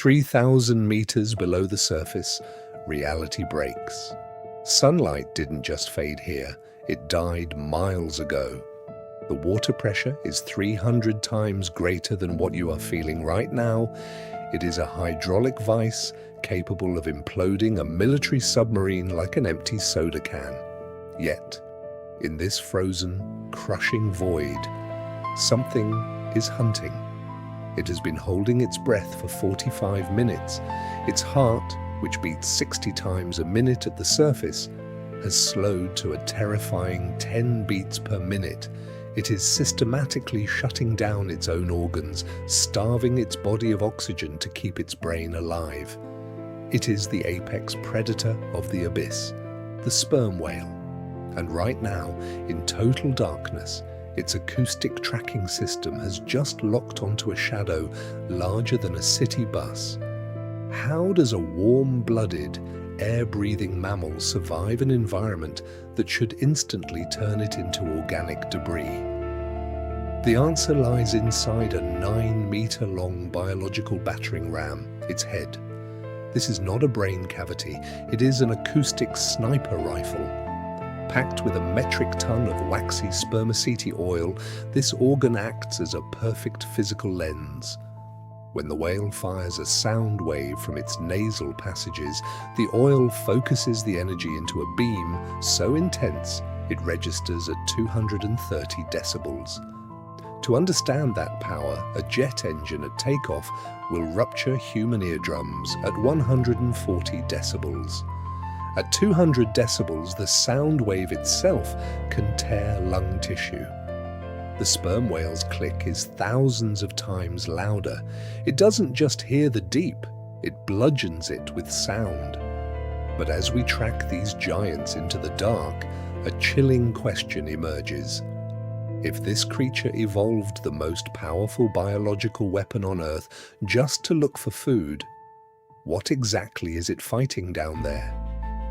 3,000 meters below the surface, reality breaks. Sunlight didn't just fade here, it died miles ago. The water pressure is 300 times greater than what you are feeling right now. It is a hydraulic vice capable of imploding a military submarine like an empty soda can. Yet, in this frozen, crushing void, something is hunting. It has been holding its breath for 45 minutes. Its heart, which beats 60 times a minute at the surface, has slowed to a terrifying 10 beats per minute. It is systematically shutting down its own organs, starving its body of oxygen to keep its brain alive. It is the apex predator of the abyss, the sperm whale. And right now, in total darkness, its acoustic tracking system has just locked onto a shadow larger than a city bus. How does a warm-blooded, air-breathing mammal survive an environment that should instantly turn it into organic debris? The answer lies inside a 9-meter-long biological battering ram, its head. This is not a brain cavity, it is an acoustic sniper rifle. Packed with a metric ton of waxy spermaceti oil, this organ acts as a perfect physical lens. When the whale fires a sound wave from its nasal passages, the oil focuses the energy into a beam so intense it registers at 230 decibels. To understand that power, a jet engine at takeoff will rupture human eardrums at 140 decibels. At 200 decibels, the sound wave itself can tear lung tissue. The sperm whale's click is thousands of times louder. It doesn't just hear the deep, it bludgeons it with sound. But as we track these giants into the dark, a chilling question emerges. If this creature evolved the most powerful biological weapon on Earth just to look for food, what exactly is it fighting down there?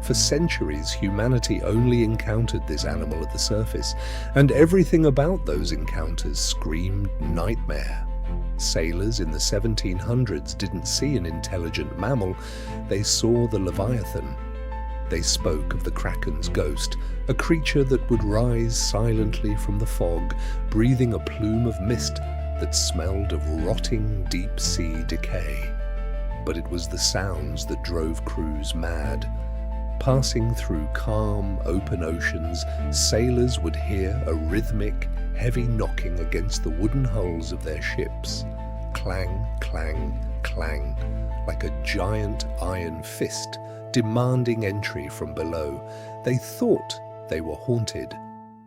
For centuries, humanity only encountered this animal at the surface, and everything about those encounters screamed nightmare. Sailors in the 1700s didn't see an intelligent mammal, they saw the Leviathan. They spoke of the Kraken's ghost, a creature that would rise silently from the fog, breathing a plume of mist that smelled of rotting deep-sea decay. But it was the sounds that drove crews mad. Passing through calm, open oceans, sailors would hear a rhythmic, heavy knocking against the wooden hulls of their ships. Clang, clang, clang, like a giant iron fist demanding entry from below. They thought they were haunted.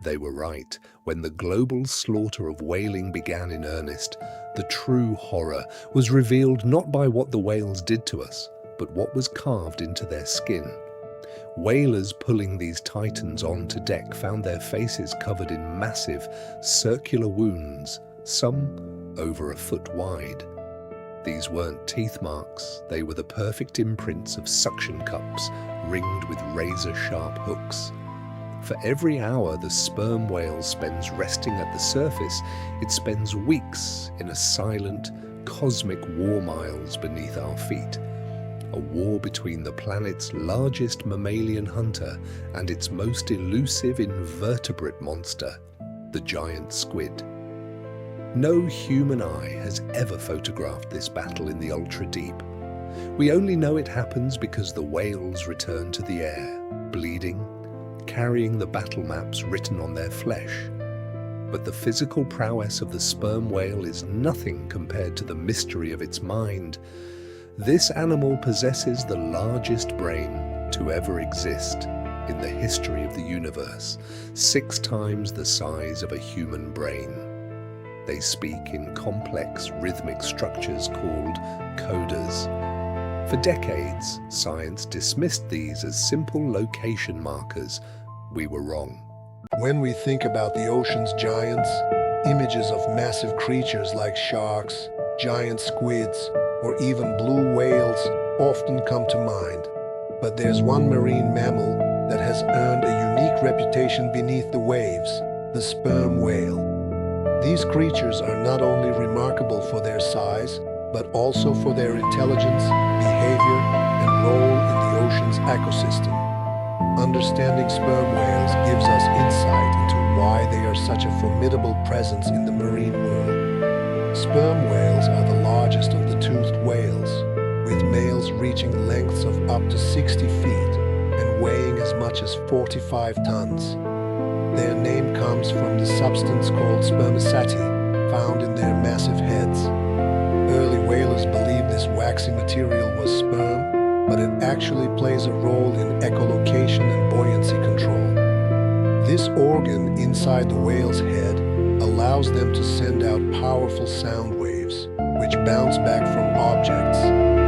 They were right. When the global slaughter of whaling began in earnest, the true horror was revealed not by what the whales did to us, but what was carved into their skin. Whalers pulling these titans onto deck found their faces covered in massive, circular wounds, some over a foot wide. These weren't teeth marks, they were the perfect imprints of suction cups ringed with razor-sharp hooks. For every hour the sperm whale spends resting at the surface, it spends weeks in a silent, cosmic war miles beneath our feet. A war between the planet's largest mammalian hunter and its most elusive invertebrate monster, the giant squid. No human eye has ever photographed this battle in the ultra-deep. We only know it happens because the whales return to the air, bleeding, carrying the battle maps written on their flesh. But the physical prowess of the sperm whale is nothing compared to the mystery of its mind. This animal possesses the largest brain to ever exist in the history of the universe, 6 times the size of a human brain. They speak in complex rhythmic structures called codas. For decades, science dismissed these as simple location markers. We were wrong. When we think about the ocean's giants, images of massive creatures like sharks, giant squids, or even blue whales often come to mind. But there's one marine mammal that has earned a unique reputation beneath the waves, the sperm whale. These creatures are not only remarkable for their size, but also for their intelligence, behavior, and role in the ocean's ecosystem. Understanding sperm whales gives us insight into why they are such a formidable presence in the marine world. Sperm whales are the largest of the toothed whales, with males reaching lengths of up to 60 feet and weighing as much as 45 tons. Their name comes from the substance called spermaceti, found in their massive heads. Early whalers believed this waxy material was sperm, but it actually plays a role in echolocation and buoyancy control. This organ inside the whale's head allows them to send out powerful sound waves, which bounce back from objects,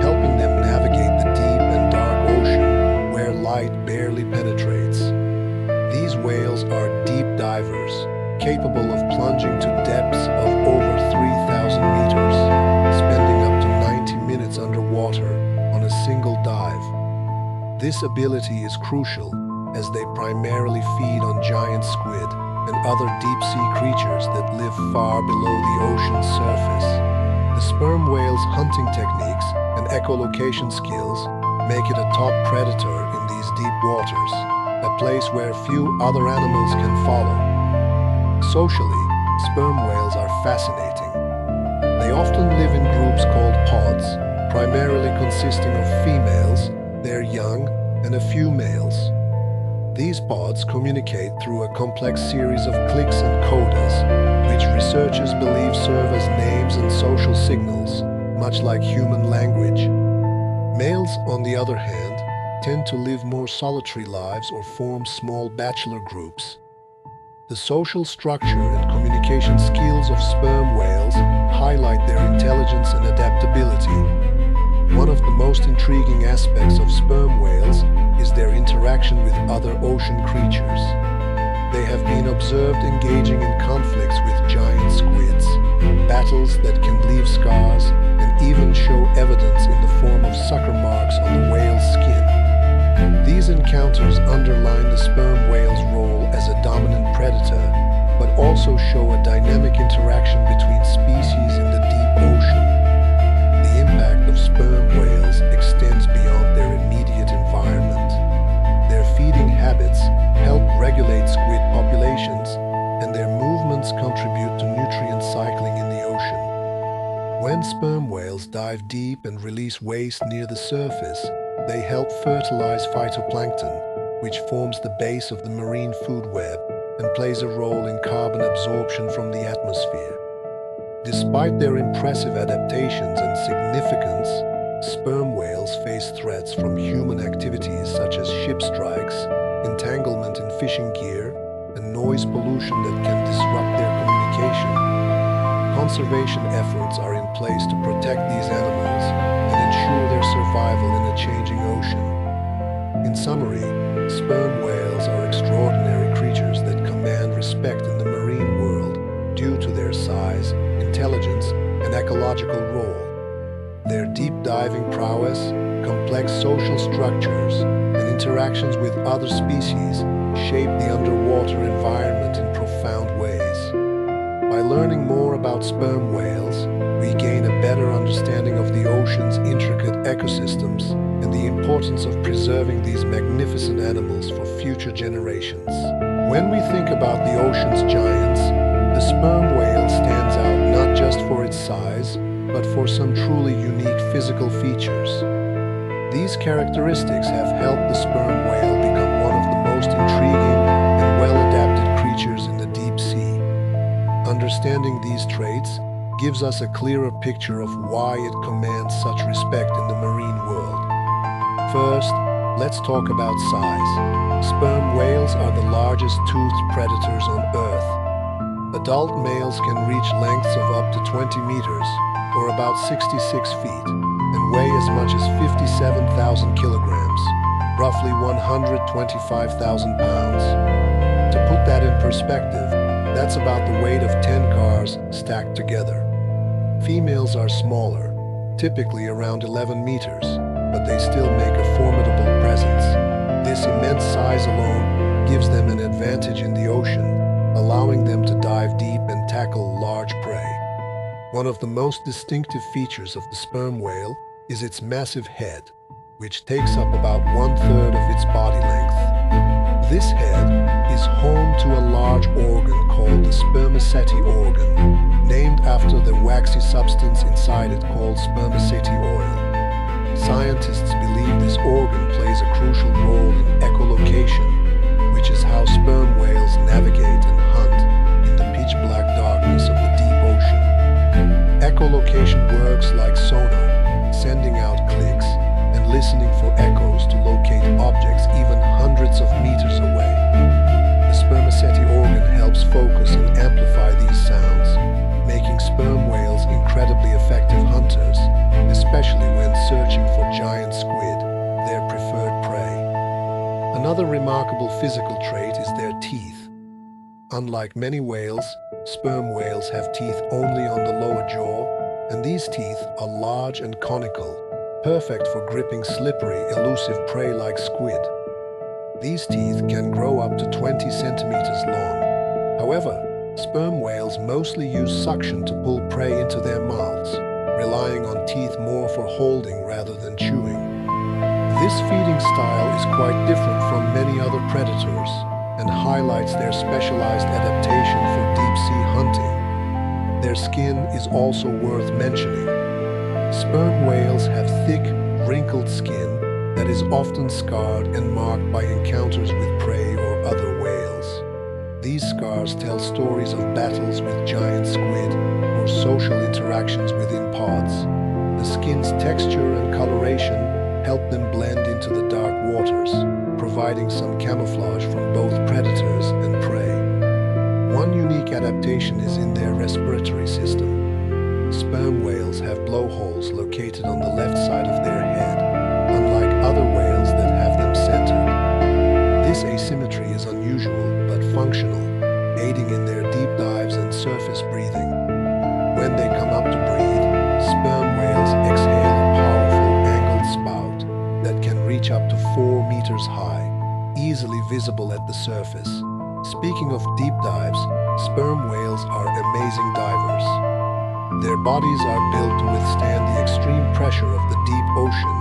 helping them navigate the deep and dark ocean where light barely penetrates. These whales are deep divers, capable of plunging to depths of over 3,000 meters, spending up to 90 minutes underwater on a single dive. This ability is crucial as they primarily feed on giant squid and other deep-sea creatures that live far below the ocean's surface. The sperm whale's hunting techniques and echolocation skills make it a top predator in these deep waters, a place where few other animals can follow. Socially, sperm whales are fascinating. They often live in groups called pods, primarily consisting of females, their young, and a few males. These pods communicate through a complex series of clicks and codas, which researchers believe serve as names and social signals, much like human language. Males, on the other hand, tend to live more solitary lives or form small bachelor groups. The social structure and communication skills of sperm whales highlight their intelligence and adaptability. One of the most intriguing aspects of sperm whales is their interaction with other ocean creatures. They have been observed engaging in conflicts with giant squids, battles that can leave scars and even show evidence in the form of sucker marks on the whale's skin. These encounters underline the sperm whale's role as a dominant predator, but also show a dynamic interaction between species in the deep ocean. The impact of sperm whales extends beyond their immediate environment. Their feeding habits help regulate squid populations, and their movements contribute to nutrient cycling in the ocean. When sperm whales dive deep and release waste near the surface, they help fertilize phytoplankton, which forms the base of the marine food web and plays a role in carbon absorption from the atmosphere. Despite their impressive adaptations and significance, sperm whales face threats from human activities such as ship strikes, entanglement in fishing gear, and noise pollution that can disrupt their communication. Conservation efforts are in place to protect these animals and ensure their survival in a changing ocean. In summary, sperm whales are extraordinary creatures that command respect in the marine world due to their size, intelligence, and ecological role. Their deep diving prowess, complex social structures, and interactions with other species shape the underwater environment in profound ways. By learning more about sperm whales, we gain a better understanding of the ocean's intricate ecosystems and the importance of preserving these magnificent animals for future generations. When we think about the ocean's giants, the sperm whale stands out not just for its size, but for some truly unique physical features. These characteristics have helped the sperm whale become one of the most intriguing and well-adapted creatures in the deep sea. Understanding these traits gives us a clearer picture of why it commands such respect in the marine world. First, let's talk about size. Sperm whales are the largest toothed predators on Earth. Adult males can reach lengths of up to 20 meters, or about 66 feet, and weigh as much as 57,000 kilograms, roughly 125,000 pounds. To put that in perspective, that's about the weight of 10 cars stacked together. Females are smaller, typically around 11 meters, but they still make a formidable presence. This immense size alone gives them an advantage in the ocean, allowing them to dive deep and tackle large prey. One of the most distinctive features of the sperm whale is its massive head, which takes up about 1/3 of its body length. This head is home to a large organ called the spermaceti organ, named after the waxy substance inside it called spermaceti oil. Scientists believe this organ plays a crucial role in echolocation, which is how sperm whales navigate and hunt in the pitch-black darkness of the deep ocean. Echolocation works like sonar, sending out clicks and listening for echoes to locate objects even hundreds of meters away. The spermaceti organ helps focus and amplify these sounds, making sperm whales incredibly effective hunters, especially when searching for giant squid, their preferred prey. Another remarkable physical trait is their teeth. Unlike many whales, sperm whales have teeth only on the lower jaw, and these teeth are large and conical, perfect for gripping slippery, elusive prey like squid. These teeth can grow up to 20 centimeters long. However, sperm whales mostly use suction to pull prey into their mouths, relying on teeth more for holding rather than chewing. This feeding style is quite different from many other predators and highlights their specialized adaptation for deep-sea hunting. Their skin is also worth mentioning. Sperm whales have thick, wrinkled skin that is often scarred and marked by encounters with prey or other whales. These scars tell stories of battles with giant squid or social interactions within pods. The skin's texture and coloration help them blend into the dark waters, providing some camouflage from both predators and prey. One unique adaptation is in their respiratory system. Sperm whales have blowholes located on the left side of their head, unlike other whales that have them centered. This asymmetry is unusual but functional, aiding in their deep dives and surface breathing. When they come up to breathe, sperm whales exhale a powerful angled spout that can reach up to 4 meters high, easily visible at the surface. Speaking of deep dives, sperm whales are amazing divers. Their bodies are built to withstand the extreme pressure of the deep ocean,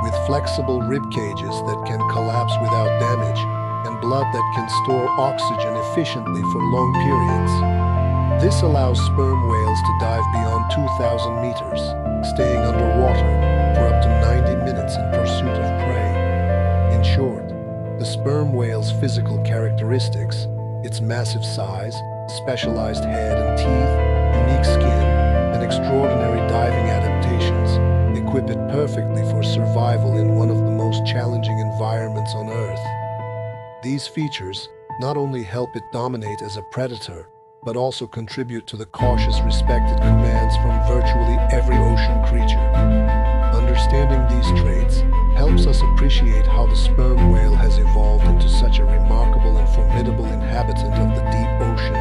with flexible rib cages that can collapse without damage and blood that can store oxygen efficiently for long periods. This allows sperm whales to dive beyond 2,000 meters, staying underwater for up to 90 minutes in pursuit of prey. In short, the sperm whale's physical characteristics, its massive size, specialized head and teeth, unique skin, and extraordinary diving adaptations equip it perfectly for survival in one of the most challenging environments on Earth. These features not only help it dominate as a predator, but also contribute to the cautious respect it commands from virtually every ocean creature. Understanding these traits helps us appreciate how the sperm whale has evolved into such a remarkable and formidable inhabitant of the deep ocean.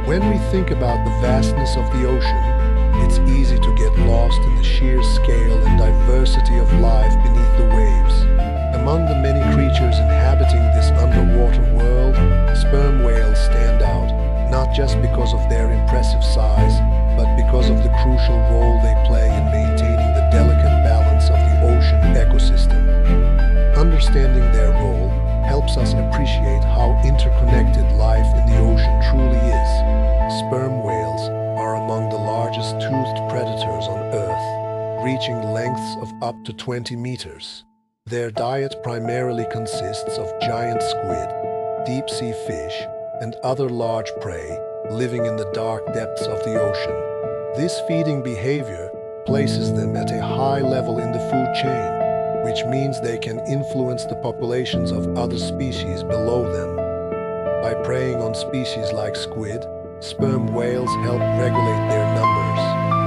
When we think about the vastness of the ocean, it's easy to get lost in the sheer scale and diversity of life beneath the waves. Among the many creatures inhabiting this underwater world, sperm whales stand out, not just because of their impressive size, but because of the crucial role they play in maintaining the delicate balance of the ocean ecosystem. Understanding their role helps us appreciate how interconnected life in the ocean truly is. Sperm whales are among the largest toothed predators on Earth, reaching lengths of up to 20 meters. Their diet primarily consists of giant squid, deep-sea fish, and other large prey living in the dark depths of the ocean. This feeding behavior places them at a high level in the food chain, which means they can influence the populations of other species below them. By preying on species like squid, sperm whales help regulate their numbers,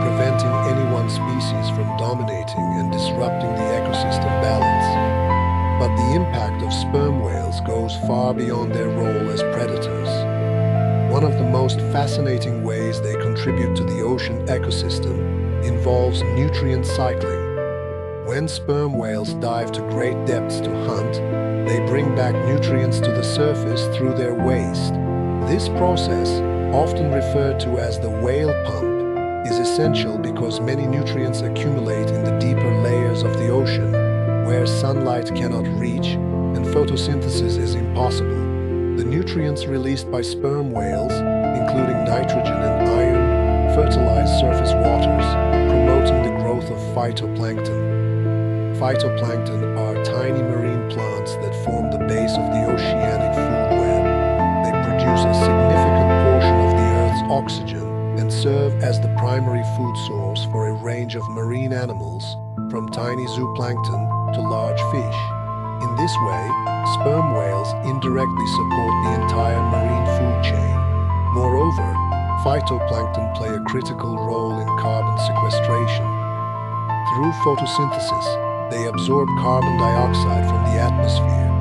preventing any one species from dominating and disrupting the ecosystem balance. But the impact of sperm whales goes far beyond their role as predators. One of the most fascinating ways they contribute to the ocean ecosystem involves nutrient cycling. When sperm whales dive to great depths to hunt, they bring back nutrients to the surface through their waste. This process, often referred to as the whale pump, is essential because many nutrients accumulate in the deeper layers of the ocean, where sunlight cannot reach and photosynthesis is impossible. The nutrients released by sperm whales, including nitrogen and iron, fertilize surface waters, promoting the growth of phytoplankton. Phytoplankton are tiny marine plants that form the base of the oceanic food web. They produce a significant portion of the Earth's oxygen and serve as the primary food source for a range of marine animals, from tiny zooplankton to large fish. In this way, sperm whales indirectly support the entire marine food chain. Moreover, phytoplankton play a critical role in carbon sequestration. Through photosynthesis, they absorb carbon dioxide from the atmosphere.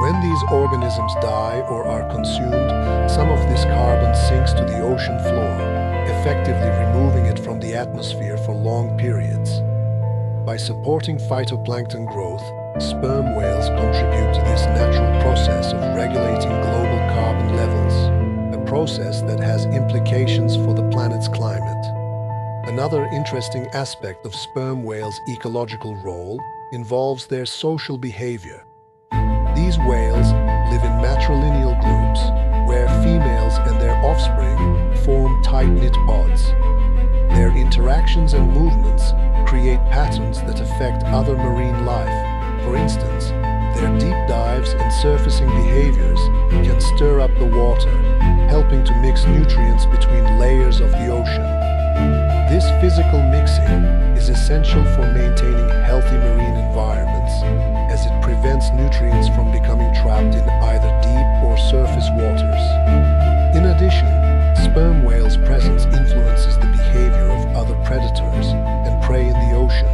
When these organisms die or are consumed, some of this carbon sinks to the ocean floor, effectively removing it from the atmosphere for long periods. By supporting phytoplankton growth, sperm whales contribute to this natural process of regulating global carbon levels, a process that has implications for the planet's climate. Another interesting aspect of sperm whales' ecological role involves their social behavior. These whales live in matrilineal groups, where females and their offspring form tight-knit pods. Their interactions and movements create patterns that affect other marine life. For instance, their deep dives and surfacing behaviors can stir up the water, helping to mix nutrients between layers of the ocean. This physical mixing is essential for maintaining healthy marine environments, as it prevents nutrients from becoming trapped in either deep or surface waters. In addition, sperm whales' presence influences the behavior of other predators and prey in the ocean.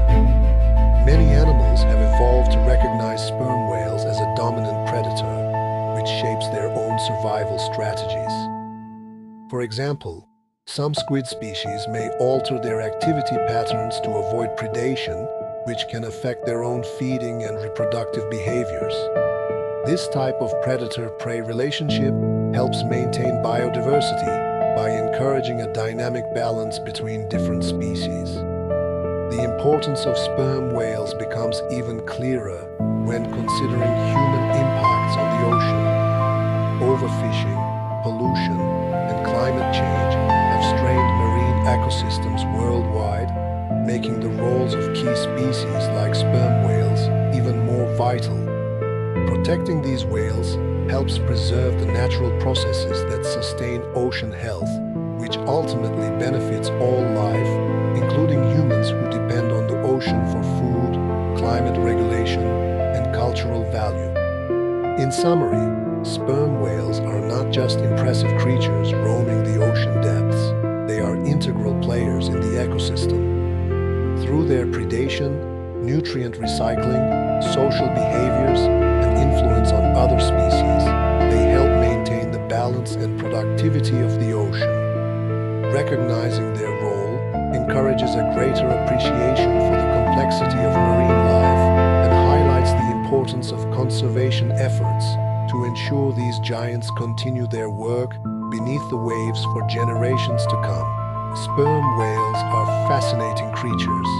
Many animals have evolved to recognize sperm whales as a dominant predator, which shapes their own survival strategies. For example, some squid species may alter their activity patterns to avoid predation, which can affect their own feeding and reproductive behaviors. This type of predator-prey relationship helps maintain biodiversity by encouraging a dynamic balance between different species. The importance of sperm whales becomes even clearer when considering human impacts on the ocean. Overfishing, pollution, and climate change have strained marine ecosystems worldwide, making the roles of key species like sperm whales even more vital. Protecting these whales helps preserve the natural processes that sustain ocean health, which ultimately benefits all life, including humans who depend on the ocean for food, climate regulation, and cultural value. In summary, sperm whales are not just impressive creatures roaming the ocean depths. They are integral players in the ecosystem. Through their predation, nutrient recycling, social behaviors, and influence on other species, they help maintain the balance and productivity of the ocean. Recognizing their role encourages a greater appreciation for the complexity of marine life and highlights the importance of conservation efforts to ensure these giants continue their work beneath the waves for generations to come. Sperm whales are fascinating creatures,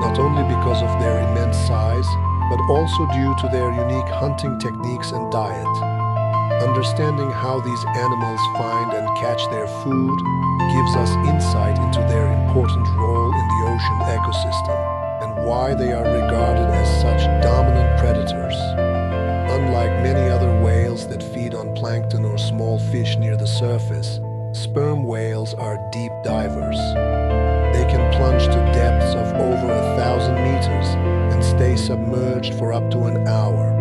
not only because of their immense size, but also due to their unique hunting techniques and diet. Understanding how these animals find and catch their food gives us insight into their important role in the ocean ecosystem and why they are regarded as such dominant predators. Unlike many other whales that feed on plankton or small fish near the surface, sperm whales are deep divers. They can plunge to depths of over 1,000 meters and stay submerged for up to an hour.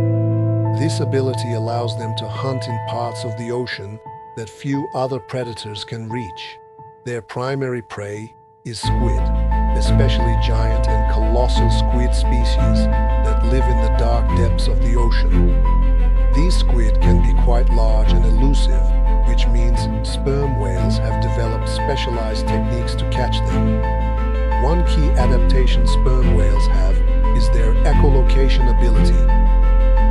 This ability allows them to hunt in parts of the ocean that few other predators can reach. Their primary prey is squid, especially giant and colossal squid species that live in the dark depths of the ocean. These squid can be quite large and elusive, which means sperm whales have developed specialized techniques to catch them. One key adaptation sperm whales have is their echolocation ability.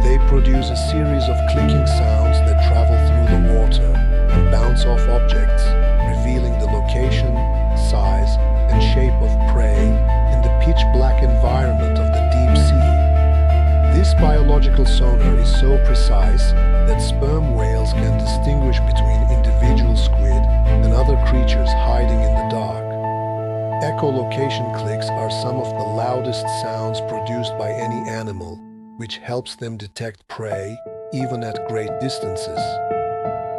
They produce a series of clicking sounds that travel through the water and bounce off objects, revealing the location, size, optical sonar is so precise that sperm whales can distinguish between individual squid and other creatures hiding in the dark. Echolocation clicks are some of the loudest sounds produced by any animal, which helps them detect prey even at great distances.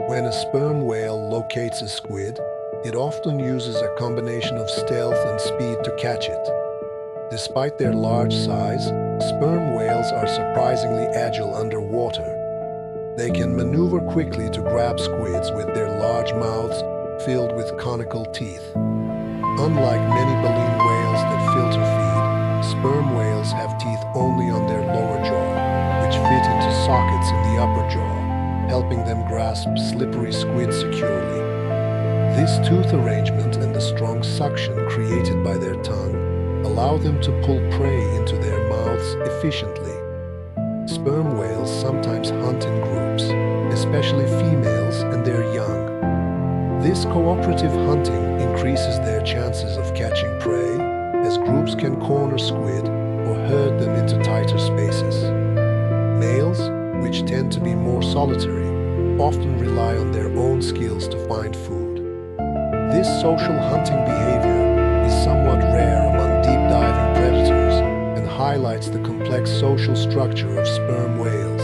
When a sperm whale locates a squid, it often uses a combination of stealth and speed to catch it. Despite their large size, sperm whales are surprisingly agile underwater. They can maneuver quickly to grab squids with their large mouths filled with conical teeth. Unlike many baleen whales that filter feed, sperm whales have teeth only on their lower jaw, which fit into sockets in the upper jaw, helping them grasp slippery squid securely. This tooth arrangement and the strong suction created by their tongue allow them to pull prey into their mouths efficiently. Sperm whales sometimes hunt in groups, especially females and their young. This cooperative hunting increases their chances of catching prey, as groups can corner squid or herd them into tighter spaces. Males, which tend to be more solitary, often rely on their own skills to find food. This social hunting behavior is somewhat rare among deep-diving predators and highlights the complex social structure of sperm whales.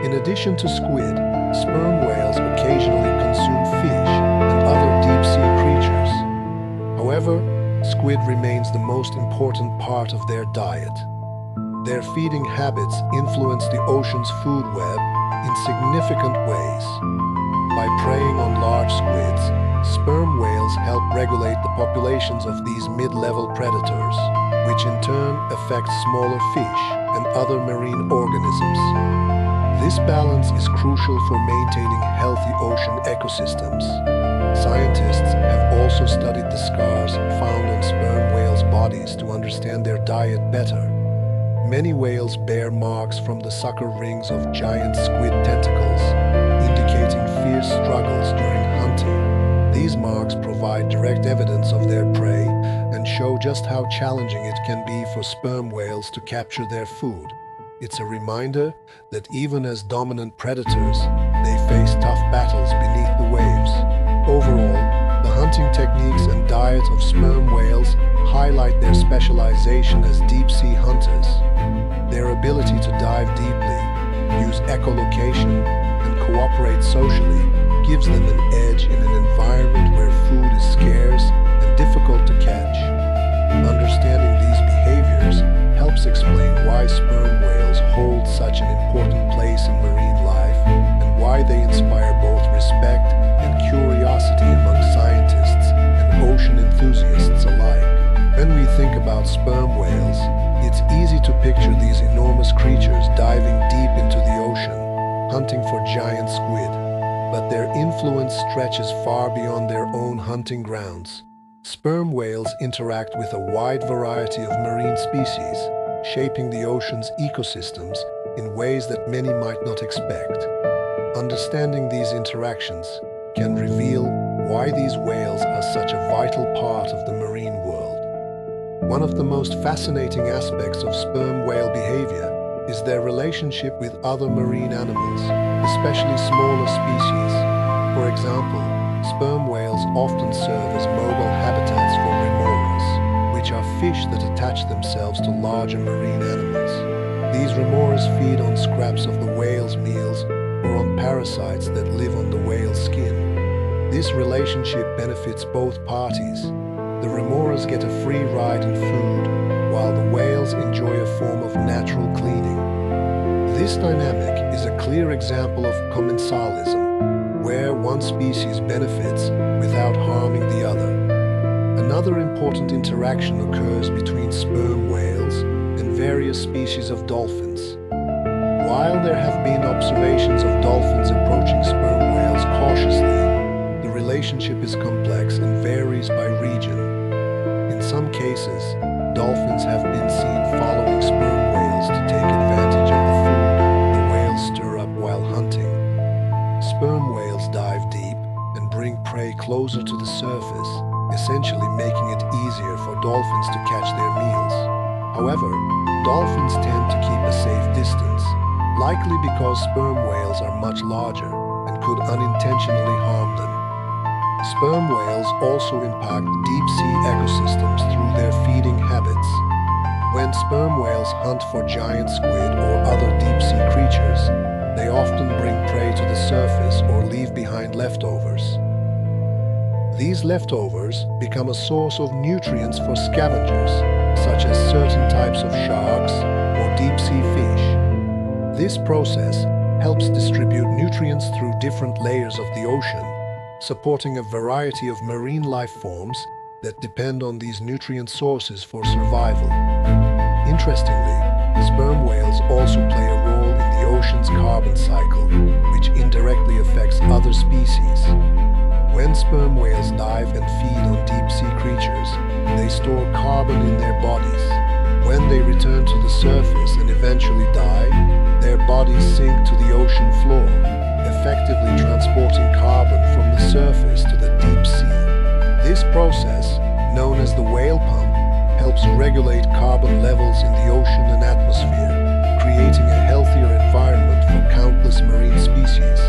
In addition to squid, sperm whales occasionally consume fish and other deep-sea creatures. However, squid remains the most important part of their diet. Their feeding habits influence the ocean's food web in significant ways. By preying on large squids, sperm whales help regulate the populations of these mid-level predators, which in turn affects smaller fish and other marine organisms. This balance is crucial for maintaining healthy ocean ecosystems. Scientists have also studied the scars found on sperm whales' bodies to understand their diet better. Many whales bear marks from the sucker rings of giant squid tentacles, indicating fierce struggles during hunting. These marks provide direct evidence of their prey and show just how challenging it can be for sperm whales to capture their food. It's a reminder that even as dominant predators, they face tough battles beneath the waves. Overall, the hunting techniques and diet of sperm whales highlight their specialization as deep-sea hunters. Their ability to dive deeply, use echolocation, and cooperate socially gives them an edge in an environment where food is scarce and difficult to catch. Understanding these behaviors helps explain why sperm whales hold such an important place in marine life and why they inspire both respect and curiosity among scientists and ocean enthusiasts alike. When we think about sperm whales, it's easy to picture these enormous creatures diving deep into the ocean, hunting for giant squid. But their influence stretches far beyond their own hunting grounds. Sperm whales interact with a wide variety of marine species, shaping the ocean's ecosystems in ways that many might not expect. Understanding these interactions can reveal why these whales are such a vital part of the marine world. One of the most fascinating aspects of sperm whale behavior is their relationship with other marine animals, especially smaller species. For example, sperm whales often serve as mobile habitats for remoras, which are fish that attach themselves to larger marine animals. These remoras feed on scraps of the whale's meals or on parasites that live on the whale's skin. This relationship benefits both parties. The remoras get a free ride in food, while the whales enjoy a form of natural cleaning. This dynamic is a clear example of commensalism, where one species benefits without harming the other. Another important interaction occurs between sperm whales and various species of dolphins. While there have been observations of dolphins approaching sperm whales cautiously, the relationship is complex and varies by region. In some cases, dolphins have been seen following sperm whales to take advantage of the food the whales stir up while hunting. Sperm whales dive deep and bring prey closer to the surface, essentially making it easier for dolphins to catch their meals. However, dolphins tend to keep a safe distance, likely because sperm whales are much larger and could unintentionally harm them. Sperm whales also impact deep-sea ecosystems through their feeding habits. When sperm whales hunt for giant squid or other deep-sea creatures, they often bring prey to the surface or leave behind leftovers. These leftovers become a source of nutrients for scavengers, such as certain types of sharks or deep-sea fish. This process helps distribute nutrients through different layers of the ocean, supporting a variety of marine life forms that depend on these nutrient sources for survival. Interestingly, sperm whales also play a role in the ocean's carbon cycle, which indirectly affects other species. When sperm whales dive and feed on deep-sea creatures, they store carbon in their bodies. When they return to the surface and eventually die, their bodies sink to the ocean floor, effectively transporting carbon from the surface to the deep sea. This process, known as the whale pump, helps regulate carbon levels in the ocean and atmosphere, creating a healthier environment for countless marine species.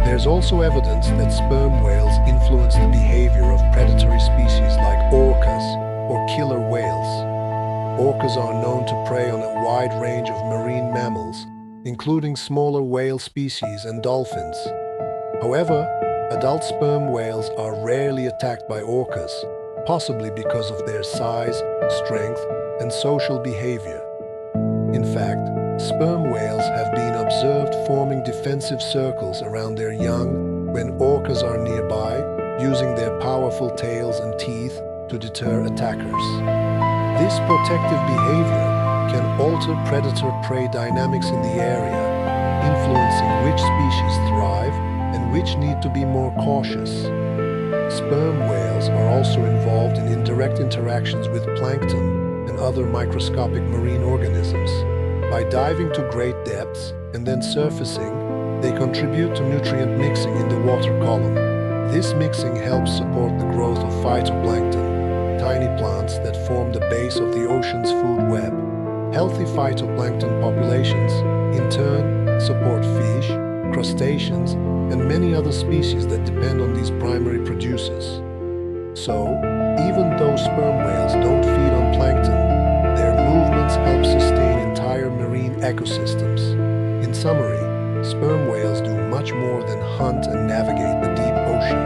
There's also evidence that sperm whales influence the behavior of predatory species like orcas or killer whales. Orcas are known to prey on a wide range of marine mammals, including smaller whale species and dolphins. However, adult sperm whales are rarely attacked by orcas, possibly because of their size, strength, and social behavior. In fact, sperm whales have been observed forming defensive circles around their young when orcas are nearby, using their powerful tails and teeth to deter attackers. This protective behavior can alter predator-prey dynamics in the area, influencing which species thrive and which need to be more cautious. Sperm whales are also involved in indirect interactions with plankton and other microscopic marine organisms. By diving to great depths and then surfacing, they contribute to nutrient mixing in the water column. This mixing helps support the growth of phytoplankton, tiny plants that form the base of the ocean's food web. Healthy phytoplankton populations, in turn, support fish, crustaceans, and many other species that depend on these primary producers. So, even though sperm whales don't feed on plankton, their movements help sustain entire marine ecosystems. In summary, sperm whales do much more than hunt and navigate the deep ocean.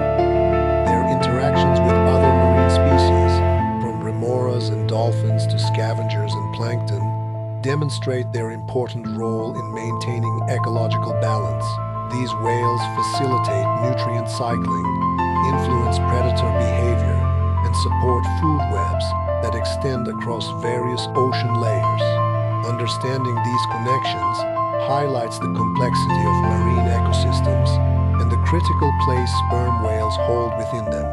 Their interactions with other marine species, from remoras and dolphins to scavengers and plankton, demonstrate their important role in maintaining ecological balance. These whales facilitate nutrient cycling, influence predator behavior, and support food webs that extend across various ocean layers. Understanding these connections highlights the complexity of marine ecosystems and the critical place sperm whales hold within them.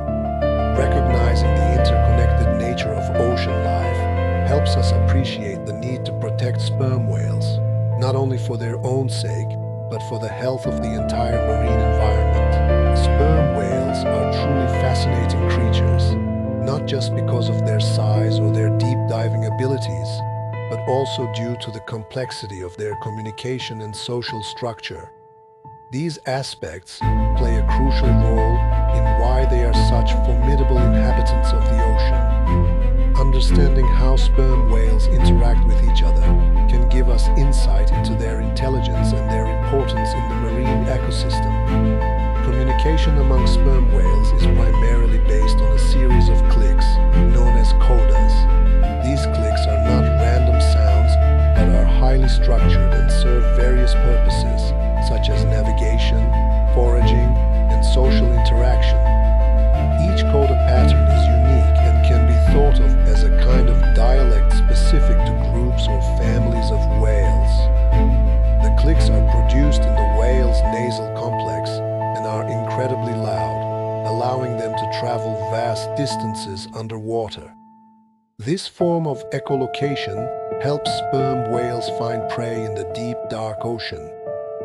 Recognizing the interconnected nature of ocean life helps us appreciate the need to protect sperm whales, not only for their own sake, but for the health of the entire marine environment. Sperm whales are truly fascinating creatures, not just because of their size or their deep diving abilities, but also due to the complexity of their communication and social structure. These aspects play a crucial role in why they are such formidable inhabitants of the ocean. Understanding how sperm whales interact with each other can give us insight into their intelligence and their importance in the marine ecosystem. Communication among sperm whales is primarily based on a series of clicks, known as codas. These clicks are not random sounds, but are highly structured and serve various purposes, such as navigation, foraging, and social interaction. Each coda pattern is unique and can be thought of as a kind of dialect specific to groups or families of whales. The clicks are produced in the whale's nasal complex and are incredibly loud, allowing them to travel vast distances underwater. This form of echolocation helps sperm whales find prey in the deep, dark ocean,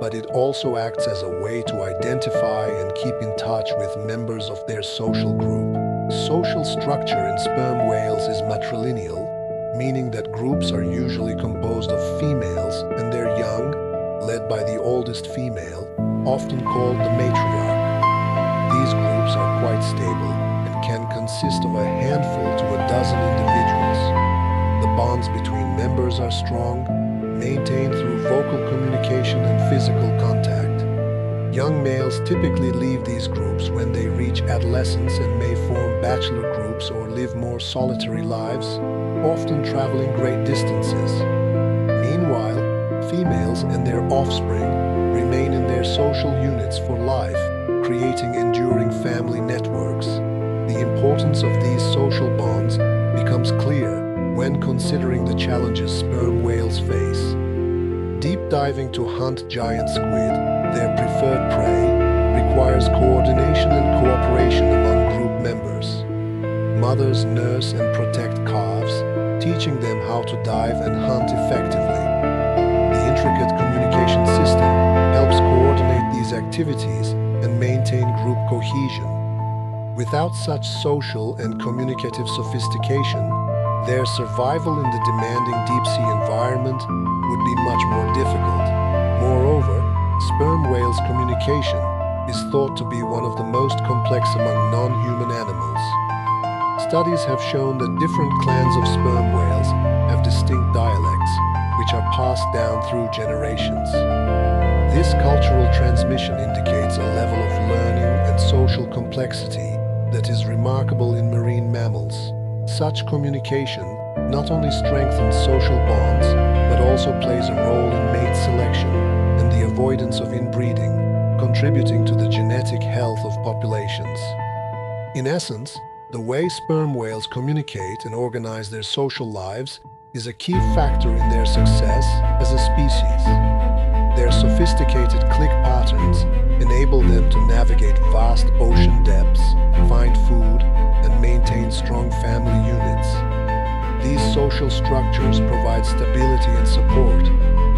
but it also acts as a way to identify and keep in touch with members of their social group. Social structure in sperm whales is matrilineal, meaning that groups are usually composed of females and their young, often called the matriarch. These groups are quite stable and can consist of a handful to a dozen individuals. The bonds between members are strong, maintained through vocal communication and physical contact. Young males typically leave these groups when they reach adolescence and may form bachelor groups or live more solitary lives, often traveling great distances. Meanwhile, females and their offspring remain in their social units for life, creating enduring family networks. The importance of these social bonds becomes clear when considering the challenges sperm whales face. Deep diving to hunt giant squid, their preferred prey, requires coordination and cooperation among group members. Mothers nurse and protect calves, teaching them how to dive and hunt effectively. The intricate communication system helps coordinate these activities and maintain group cohesion. Without such social and communicative sophistication, their survival in the demanding deep-sea environment would be much more difficult. Moreover, sperm whales' communication is thought to be one of the most complex among non-human animals. Studies have shown that different clans of sperm whales have distinct dialects, which are passed down through generations. This cultural transmission indicates a level of learning and social complexity that is remarkable in marine mammals. Such communication not only strengthens social bonds, but also plays a role in mate selection and the avoidance of inbreeding, contributing to the genetic health of populations. In essence, the way sperm whales communicate and organize their social lives is a key factor in their success as a species. Their sophisticated click patterns enable them to navigate vast ocean depths, find food, and maintain strong family units. These social structures provide stability and support,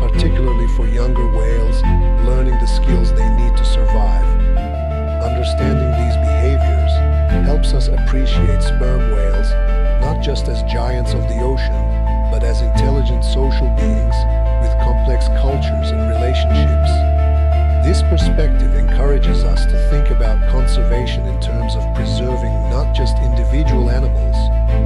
particularly for younger whales learning the skills they need to survive. Understanding these behaviors helps us appreciate sperm whales not just as giants of the ocean, but as intelligent social beings with complex cultures and relationships. This perspective encourages us to think about conservation in terms of preserving not just individual animals,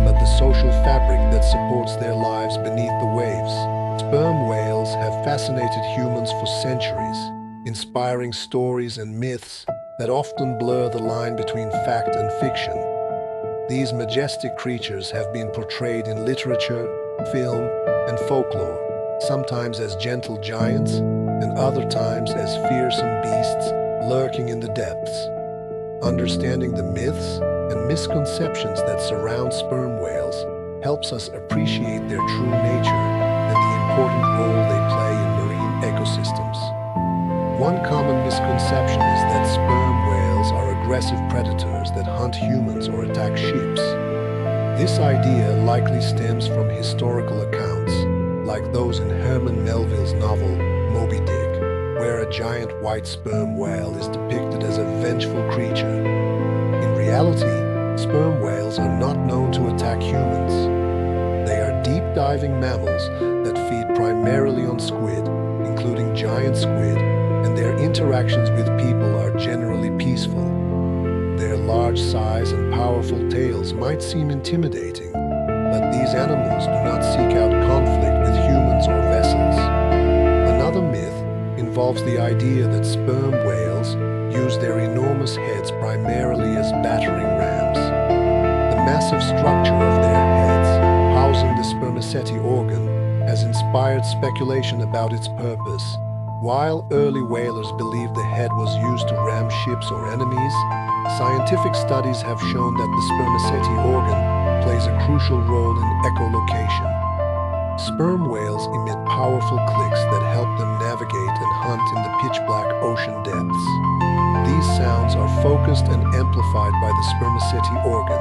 but the social fabric that supports their lives beneath the waves. Sperm whales have fascinated humans for centuries, inspiring stories and myths that often blur the line between fact and fiction. These majestic creatures have been portrayed in literature, film, and folklore, sometimes as gentle giants and other times as fearsome beasts lurking in the depths. Understanding the myths and misconceptions that surround sperm whales helps us appreciate their true nature and the important role they play in marine ecosystems. One common misconception is that sperm whales are aggressive predators that hunt humans or attack ships. This idea likely stems from historical accounts, like those in Herman Melville's novel Moby Dick, where a giant white sperm whale is depicted as a vengeful creature. In reality, sperm whales are not known to attack humans. They are deep-diving mammals that feed primarily on squid, including giant squid, and their interactions with people are generally peaceful. Their large size and powerful tails might seem intimidating, but these animals do not seek out conflict with humans or vessels. Another myth involves the idea that sperm whales use their enormous heads primarily as battering rams. The massive structure of their heads, housing the spermaceti organ, has inspired speculation about its purpose. While early whalers believed the head was used to ram ships or enemies, scientific studies have shown that the spermaceti organ plays a crucial role in echolocation. Sperm whales emit powerful clicks that help them navigate and hunt in the pitch-black ocean depths. These sounds are focused and amplified by the spermaceti organ,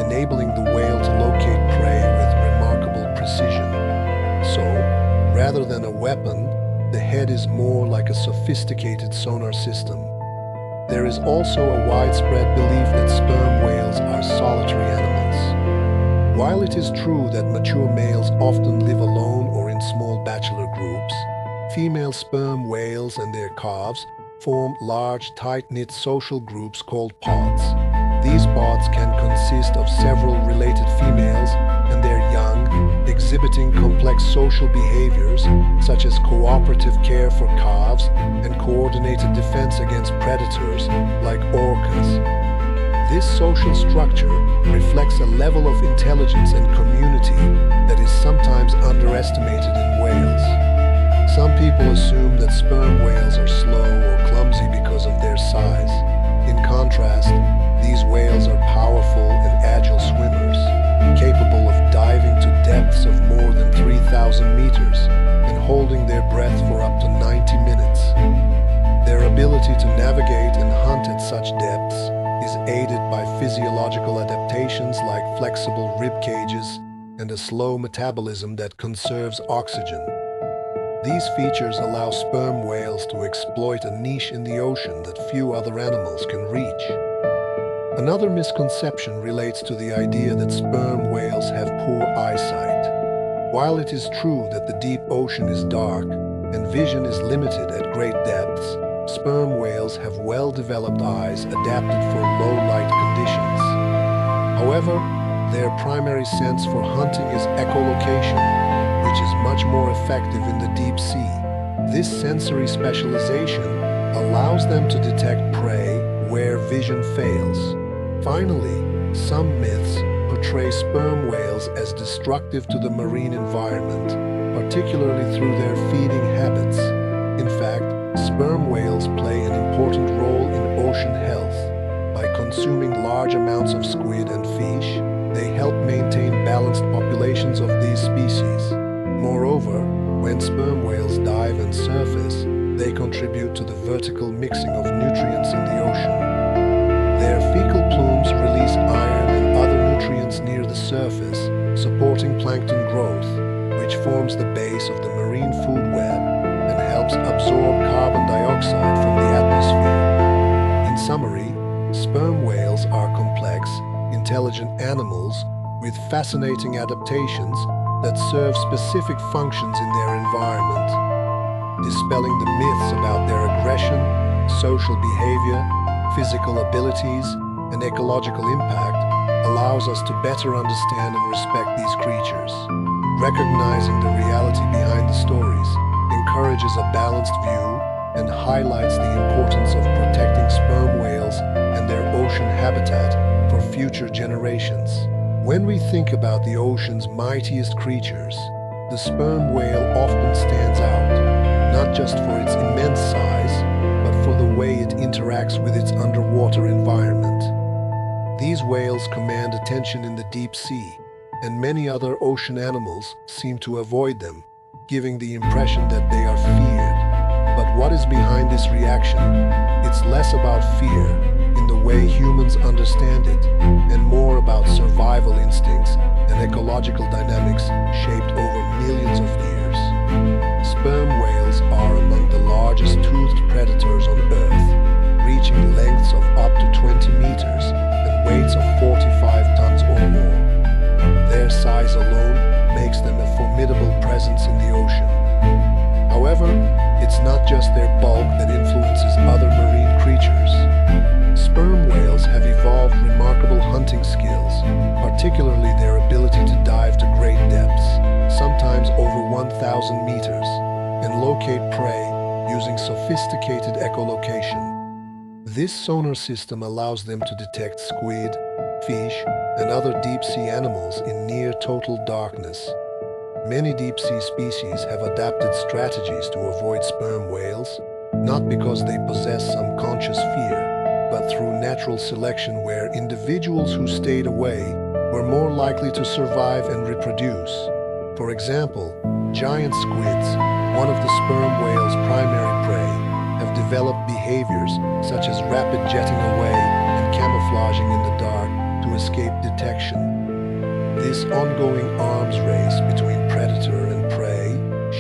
enabling the whale to locate prey with remarkable precision. So, rather than a weapon, the head is more like a sophisticated sonar system. There is also a widespread belief that sperm whales are solitary animals. While it is true that mature males often live alone or in small bachelor groups, female sperm whales and their calves form large, tight-knit social groups called pods. These pods can consist of several related females and their young, exhibiting complex social behaviors such as cooperative care for calves and coordinated defense against predators like orcas. This social structure reflects a level of intelligence and community that is sometimes underestimated in whales. Some people assume that sperm whales are slow or clumsy because of their size. In contrast, these whales are powerful and agile swimmers, capable of diving to depths of more than 3,000 meters and holding their breath for up to 90 minutes. Their ability to navigate and hunt at such depths is aided by physiological adaptations like flexible rib cages and a slow metabolism that conserves oxygen. These features allow sperm whales to exploit a niche in the ocean that few other animals can reach. Another misconception relates to the idea that sperm whales have poor eyesight. While it is true that the deep ocean is dark and vision is limited at great depths, sperm whales have well-developed eyes adapted for low-light conditions. However, their primary sense for hunting is echolocation, which is much more effective in the deep sea. This sensory specialization allows them to detect prey where vision fails. Finally, some myths portray sperm whales as destructive to the marine environment, particularly through their feeding habits. In fact, sperm whales play an important role in ocean health. By consuming large amounts of squid and fish, they help maintain balanced populations of these species. Moreover, when sperm whales dive and surface, they contribute to the vertical mixing of nutrients in the ocean. Their fecal plumes release iron and other nutrients near the surface, supporting plankton growth, which forms the base of the marine food web and helps absorb carbon dioxide from the atmosphere. In summary, sperm whales are complex, intelligent animals with fascinating adaptations that serve specific functions in their environment. Dispelling the myths about their aggression, social behavior, physical abilities, and ecological impact allows us to better understand and respect these creatures. Recognizing the reality behind the stories encourages a balanced view and highlights the importance of protecting sperm whales and their ocean habitat for future generations. When we think about the ocean's mightiest creatures, the sperm whale often stands out, not just for its immense size, but for the way it interacts with its underwater environment. These whales command attention in the deep sea, and many other ocean animals seem to avoid them, giving the impression that they are feared. But what is behind this reaction? It's less about fear, in the way humans understand it, and more about survival instincts and ecological dynamics shaped over millions of years. Sperm whales are among the largest toothed predators on Earth, reaching lengths of up to 20 meters and weights of 45 tons or more. Their size alone makes them a formidable presence in the ocean. However, it's not just their bulk that influences other marine creatures. Sperm whales have evolved remarkable hunting skills, particularly their ability to dive to great depths, sometimes over 1,000 meters, and locate prey using sophisticated echolocation. This sonar system allows them to detect squid, fish, and other deep-sea animals in near-total darkness. Many deep-sea species have adapted strategies to avoid sperm whales, not because they possess some conscious fear, but through natural selection where individuals who stayed away were more likely to survive and reproduce. For example, giant squids, one of the sperm whale's primary prey, have developed behaviors such as rapid jetting away and camouflaging in the dark to escape detection. This ongoing arms race between predator and prey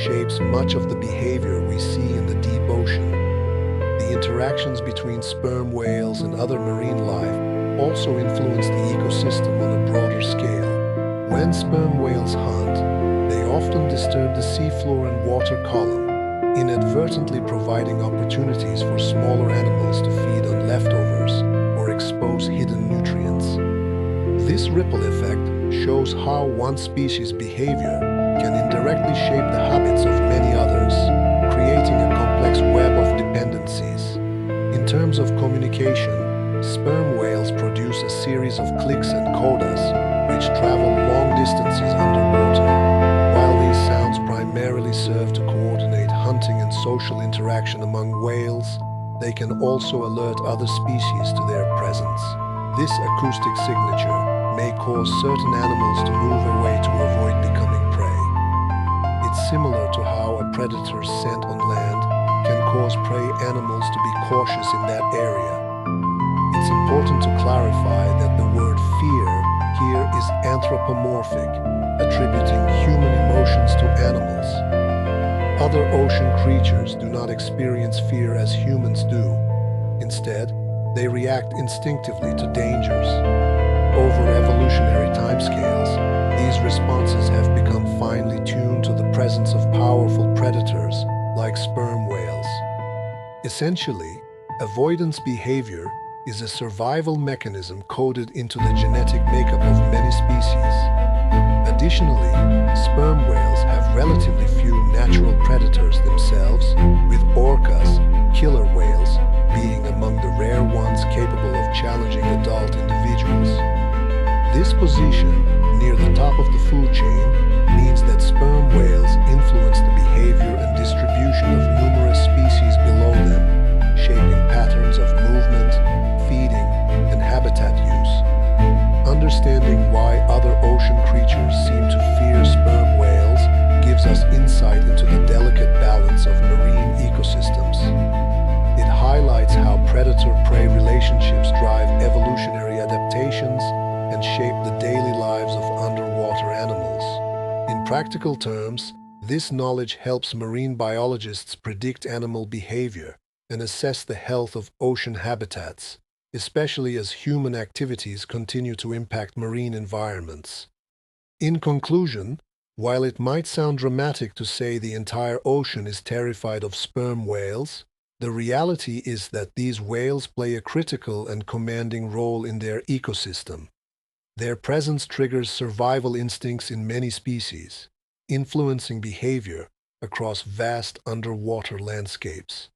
shapes much of the behavior we see in the deep ocean. The interactions between sperm whales and other marine life also influence the ecosystem on a broader scale. When sperm whales hunt, they often disturb the seafloor and water column, inadvertently providing opportunities for smaller animals to feed on leftovers or expose hidden nutrients. This ripple effect shows how one species' behavior can indirectly shape the habits of many others, creating a complex web of dependencies. In terms of communication, sperm whales produce a series of clicks and codas, which travel long distances underwater. While these sounds primarily serve to coordinate hunting and social interaction among whales, they can also alert other species to their presence. This acoustic signature may cause certain animals to move away to avoid becoming prey. It's similar to how a predator's scent on land can cause prey animals to be cautious in that area. It's important to clarify that the word fear here is anthropomorphic, attributing human emotions to animals. Other ocean creatures do not experience fear as humans do. Instead, they react instinctively to dangers. Over evolutionary timescales, these responses have become finely tuned to the presence of powerful predators like sperm whales. Essentially, avoidance behavior is a survival mechanism coded into the genetic makeup of many species. Additionally, sperm whales have relatively few natural predators themselves, with orcas, killer whales, being among the rare ones capable of challenging adult individuals. This position, near the top of the food chain, means that sperm whales influence the behavior and distribution of numerous species below them, shaping patterns of movement, feeding, and habitat use. Understanding why other ocean creatures seem to fear sperm whales gives us insight into the delicate balance of marine ecosystems. It highlights how predator-prey relationships drive evolutionary adaptations and shape the daily lives of underwater animals. In practical terms, this knowledge helps marine biologists predict animal behavior and assess the health of ocean habitats, especially as human activities continue to impact marine environments. In conclusion, while it might sound dramatic to say the entire ocean is terrified of sperm whales, the reality is that these whales play a critical and commanding role in their ecosystem. Their presence triggers survival instincts in many species, influencing behavior across vast underwater landscapes.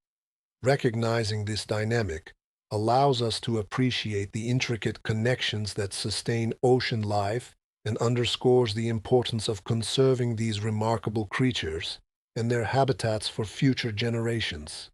Recognizing this dynamic allows us to appreciate the intricate connections that sustain ocean life and underscores the importance of conserving these remarkable creatures and their habitats for future generations.